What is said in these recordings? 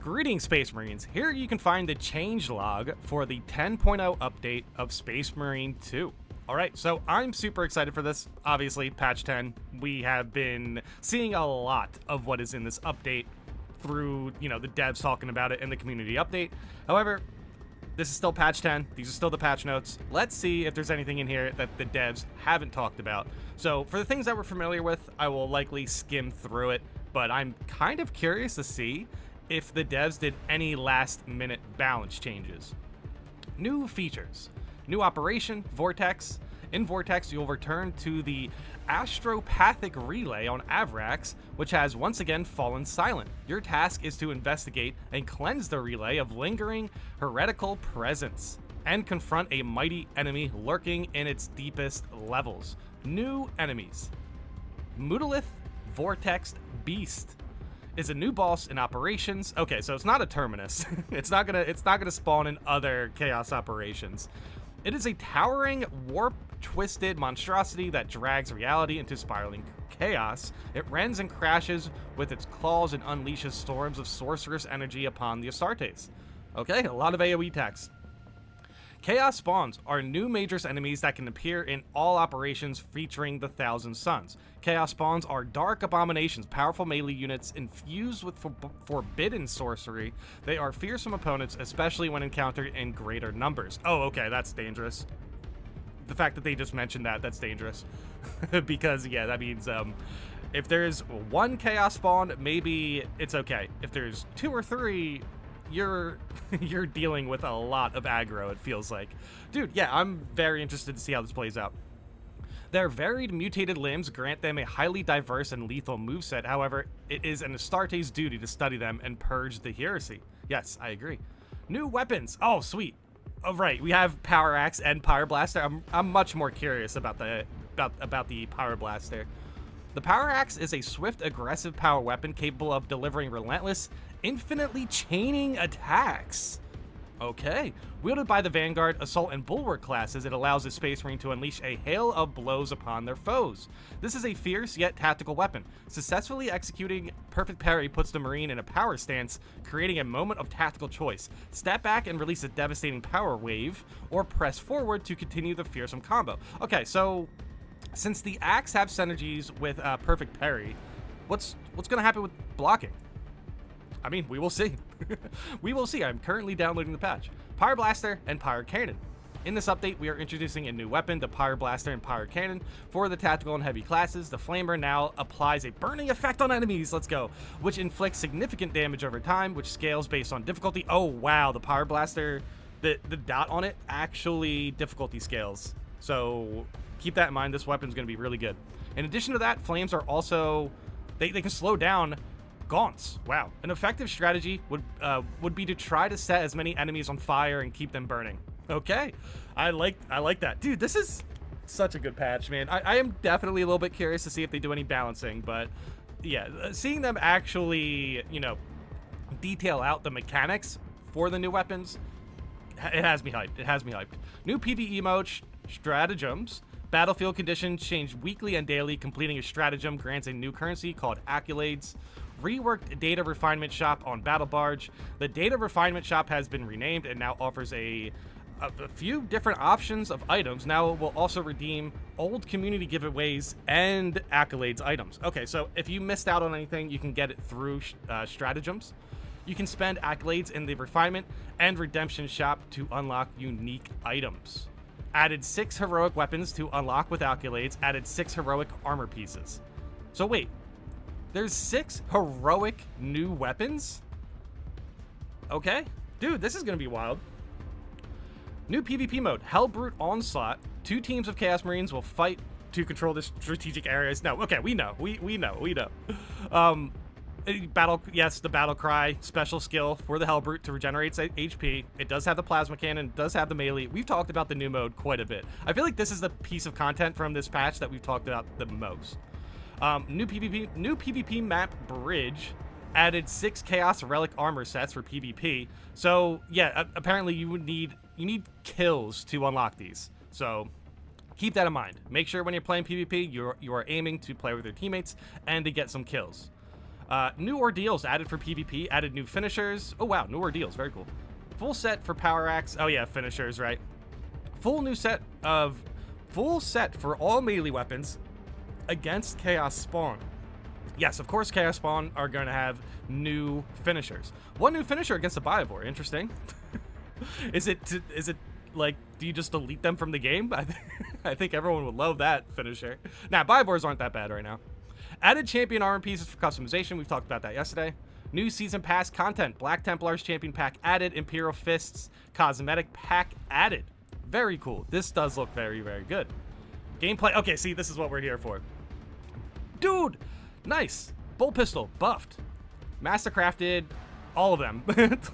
Greetings, Space Marines. Here you can find the changelog for the 10.0 update of Space Marine 2. Alright, so I'm super excited for this. Obviously, patch 10. We have been seeing a lot of what is in this update through, the devs talking about it in the community update. However, this is still patch 10. These are still the patch notes. Let's see if there's anything in here that the devs haven't talked about. So, for the things that we're familiar with, I will likely skim through it, but I'm kind of curious to see if the devs did any last-minute balance changes. New features. New operation, Vortex. In Vortex, you'll return to the Astropathic Relay on Avrax, which has once again fallen silent. Your task is to investigate and cleanse the relay of lingering heretical presence, and confront a mighty enemy lurking in its deepest levels. New enemies. Mutalith Vortex Beast is a new boss in operations. Okay, so it's not a terminus. it's not gonna spawn in other chaos operations. It is a towering, warp-twisted monstrosity that drags reality into spiraling chaos. It rends and crashes with its claws and unleashes storms of sorcerous energy upon the Astartes. Okay, a lot of AoE text. Chaos Spawns are new Majors enemies that can appear in all operations featuring the Thousand Suns. Chaos Spawns are dark abominations, powerful melee units infused with forbidden sorcery. They are fearsome opponents, especially when encountered in greater numbers. Oh, okay, that's dangerous. The fact that they just mentioned that's dangerous. Because, yeah, that means if there's one Chaos Spawn, maybe it's okay. If there's two or three, you're dealing with a lot of aggro, it feels like. Dude, yeah, I'm very interested to see how this plays out. Their varied mutated limbs grant them a highly diverse and lethal moveset. However, it is an Astartes' duty to study them and purge the heresy. Yes, I agree. New weapons. Oh, sweet. Oh, right, we have Power Axe and Power Blaster. I'm much more curious about the Power Blaster. The Power Axe is a swift, aggressive power weapon capable of delivering relentless, infinitely chaining attacks. Okay. Wielded by the Vanguard, Assault, and Bulwark classes, it allows a Space Marine to unleash a hail of blows upon their foes. This is a fierce yet tactical weapon. Successfully executing Perfect Parry puts the Marine in a power stance, creating a moment of tactical choice. Step back and release a devastating power wave, or press forward to continue the fearsome combo. Okay, so since the Axe have synergies with Perfect Parry, what's going to happen with blocking? I mean, we will see. We will see. I'm currently downloading the patch. Power Blaster and Power Cannon. In this update, we are introducing a new weapon, the Power Blaster and Power Cannon. For the tactical and heavy classes, the Flamer now applies a burning effect on enemies, let's go, which inflicts significant damage over time, which scales based on difficulty. Oh, wow, the Power Blaster, the dot on it actually difficulty scales. So keep that in mind. This weapon's going to be really good. In addition to that, flames are also, they can slow down gaunts. Wow. An effective strategy would be to try to set as many enemies on fire and keep them burning. Okay. I like that. Dude, this is such a good patch, man. I am definitely a little bit curious to see if they do any balancing, but yeah, seeing them actually, detail out the mechanics for the new weapons, it has me hyped. It has me hyped. New PvE mode, stratagems. Battlefield conditions change weekly and daily. Completing a stratagem grants a new currency called accolades. Reworked data refinement shop on Battle Barge. The data refinement shop has been renamed and now offers a few different options of items. Now it will also redeem old community giveaways and accolades items. Okay, so if you missed out on anything, you can get it through stratagems. You can spend accolades in the refinement and redemption shop to unlock unique items. Added 6 heroic weapons to unlock with accolades. Added 6 heroic armor pieces. So wait, there's 6 heroic new weapons? Okay. Dude, this is going to be wild. New PvP mode, Hellbrute Onslaught. 2 teams of Chaos Marines will fight to control the strategic areas. No, okay, we know. We know. The battle cry special skill for the Hellbrute to regenerate HP. It does have the plasma cannon, it does have the melee. We've talked about the new mode quite a bit. I feel like this is the piece of content from this patch that we've talked about the most. New PvP map Bridge added 6 Chaos Relic armor sets for PvP. So yeah, apparently you need kills to unlock these. So keep that in mind. Make sure when you're playing PvP, you are aiming to play with your teammates and to get some kills. New ordeals added for PvP, added new finishers. Oh wow, new ordeals, very cool. Full set for power axe. Oh yeah, finishers, right? Full set for all melee weapons against Chaos Spawn. Yes, of course, Chaos Spawn are going to have new finishers. One new finisher against a Biovore. Interesting. Is it like, do you just delete them from the game? I think everyone would love that finisher. Nah, Biovores aren't that bad right now. Added champion armor pieces for customization. We've talked about that yesterday. New season pass content. Black Templars champion pack added. Imperial Fists cosmetic pack added. Very cool. This does look very, very good. Gameplay. Okay, see, this is what we're here for. Dude, nice. Bolt pistol buffed. Mastercrafted. All of them.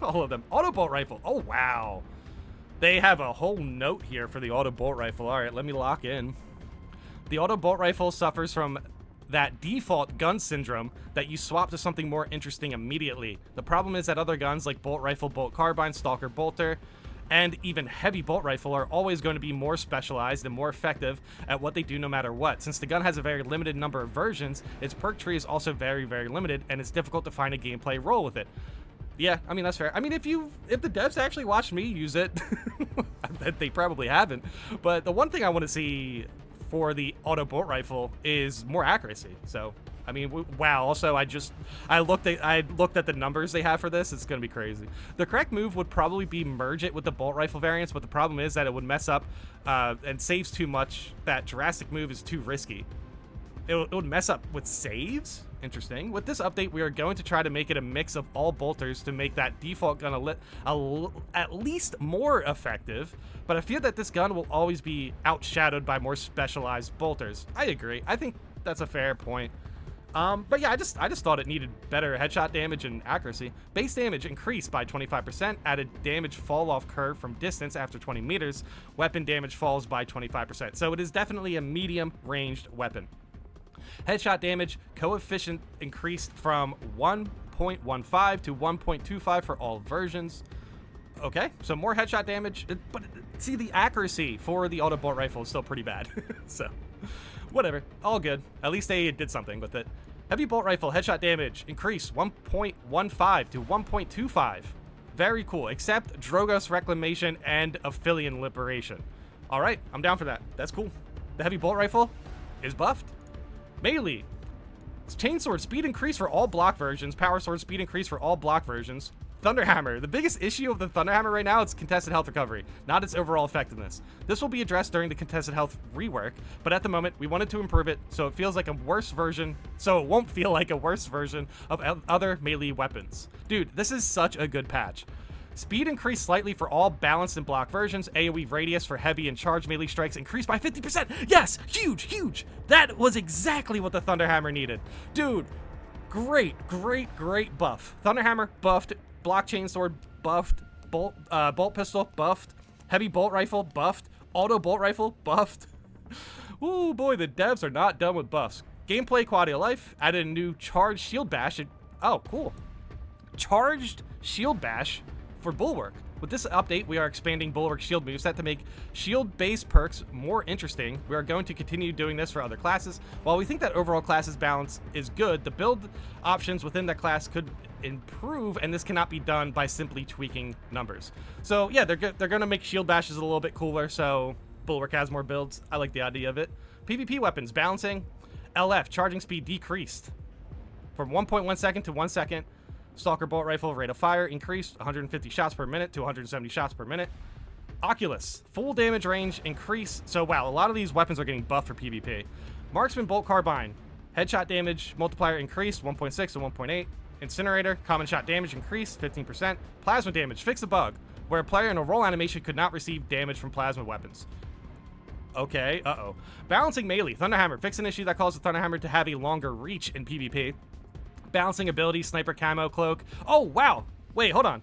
All of them. Auto bolt rifle. Oh, wow. They have a whole note here for the auto bolt rifle. All right, let me lock in. The auto bolt rifle suffers from that default gun syndrome that you swap to something more interesting immediately. The problem is that other guns like bolt rifle, bolt carbine, stalker, bolter, and even heavy bolt rifle are always going to be more specialized and more effective at what they do no matter what. Since the gun has a very limited number of versions, its perk tree is also very, very limited, and it's difficult to find a gameplay role with it. Yeah, I mean, that's fair. I mean, if the devs actually watched me use it, I bet they probably haven't. But the one thing I want to see for the auto bolt rifle is more accuracy. So, I mean, wow. Also, I looked at the numbers they have for this. It's gonna be crazy. The correct move would probably be merge it with the bolt rifle variants, but the problem is that it would mess up and saves too much. That Jurassic move is too risky. It would mess up with saves. Interesting. With this update, we are going to try to make it a mix of all bolters to make that default gun at least more effective, but I feel that this gun will always be outshadowed by more specialized bolters. I agree. I think that's a fair point. But yeah, I just thought it needed better headshot damage and accuracy. Base damage increased by 25%, added damage fall off curve from distance after 20 meters. Weapon damage falls by 25%. So it is definitely a medium ranged weapon. Headshot damage coefficient increased from 1.15 to 1.25 for all versions. Okay, so more headshot damage, but see, the accuracy for the auto bolt rifle is still pretty bad. So, whatever, all good. At least they did something with it. Heavy bolt rifle headshot damage increased 1.15 to 1.25. Very cool, except Drogo's Reclamation and Aphelion Liberation. All right, I'm down for that. That's cool. The heavy bolt rifle is buffed. Melee. Chainsword speed increase for all block versions. Power sword speed increase for all block versions. Thunderhammer. The biggest issue of the Thunderhammer right now is contested health recovery, not its overall effectiveness. This will be addressed during the contested health rework, but at the moment we wanted to improve it so it feels like a worse version, so it won't feel like a worse version of other melee weapons. Dude, this is such a good patch. Speed increased slightly for all balanced and block versions. AoE radius for heavy and charged melee strikes increased by 50%. Yes, huge, huge. That was exactly what the Thunderhammer needed. Dude, great buff. Thunderhammer buffed, block chainsword buffed, bolt pistol buffed, heavy bolt rifle buffed, auto bolt rifle buffed. Ooh boy, the devs are not done with buffs. Gameplay quality of life, added a new charged shield bash. Oh, cool. Charged shield bash for Bulwark. With this update, we are expanding Bulwark's shield moveset to make shield-based perks more interesting. We are going to continue doing this for other classes. While we think that overall classes balance is good, the build options within that class could improve, and this cannot be done by simply tweaking numbers. So yeah, they're going to make shield bashes a little bit cooler, so Bulwark has more builds. I like the idea of it. PvP weapons balancing. LF charging speed decreased from 1.1 second to 1 second. Stalker bolt rifle rate of fire increased 150 shots per minute to 170 shots per minute. Oculus full damage range increased. So wow, a lot of these weapons are getting buffed for PvP. Marksman bolt carbine headshot damage multiplier increased 1.6 to 1.8. Incinerator common shot damage increased 15%. Plasma damage fixed a bug where a player in a roll animation could not receive damage from plasma weapons. Okay, Balancing melee. Thunderhammer fixed an issue that caused the Thunderhammer to have a longer reach in PvP. Balancing ability, sniper camo cloak. Oh, wow. Wait, hold on.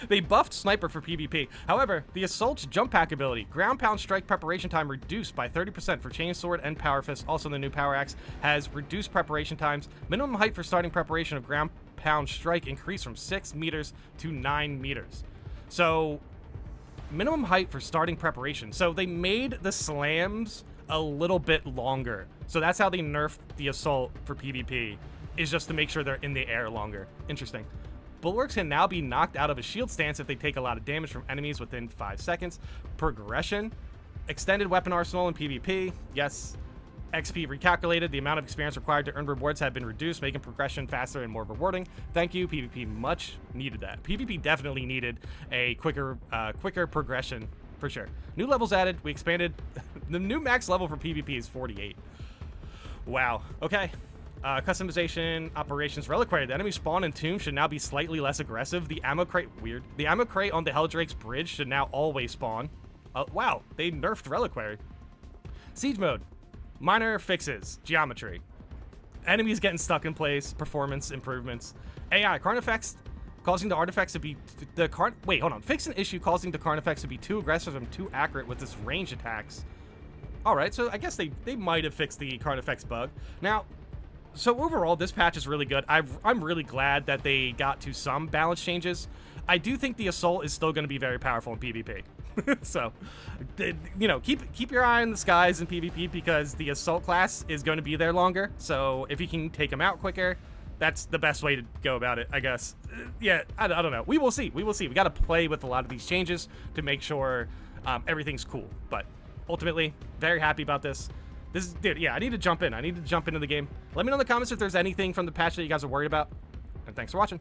They buffed sniper for PvP. However, the assault's jump pack ability, ground pound strike preparation time reduced by 30% for chainsword and power fist. Also, the new power axe has reduced preparation times. Minimum height for starting preparation of ground pound strike increased from 6 meters to 9 meters. So, minimum height for starting preparation. So they made the slams a little bit longer. So that's how they nerfed the assault for PvP. is just to make sure they're in the air longer. Interesting. Bulwarks can now be knocked out of a shield stance if they take a lot of damage from enemies within 5 seconds. Progression. Extended weapon arsenal in PvP. Yes. XP recalculated. The amount of experience required to earn rewards have been reduced, making progression faster and more rewarding. Thank you, PvP. Much needed that. PvP definitely needed a quicker progression for sure. New levels added. We expanded. The new max level for PvP is 48. Wow. Okay. Customization, operations, reliquary. The enemy spawn and tomb should now be slightly less aggressive. The ammo crate, weird. The ammo crate on the Helldrake's bridge should now always spawn. Wow, they nerfed reliquary. Siege mode, minor fixes, geometry. Enemies getting stuck in place, performance improvements. AI, Carnifex causing the artifacts to be, wait, hold on. Fix an issue causing the Carnifex to be too aggressive and too accurate with its range attacks. All right, so I guess they might have fixed the Carnifex bug. Now, so overall, this patch is really good. I'm really glad that they got to some balance changes. I do think the Assault is still going to be very powerful in PvP. So, you know, keep your eye on the skies in PvP because the Assault class is going to be there longer. So if you can take them out quicker, that's the best way to go about it, I guess. Yeah, I don't know. We will see. We will see. We got to play with a lot of these changes to make sure everything's cool. But ultimately, very happy about this. Dude, yeah, I need to jump in. I need to jump into the game. Let me know in the comments if there's anything from the patch that you guys are worried about. And thanks for watching.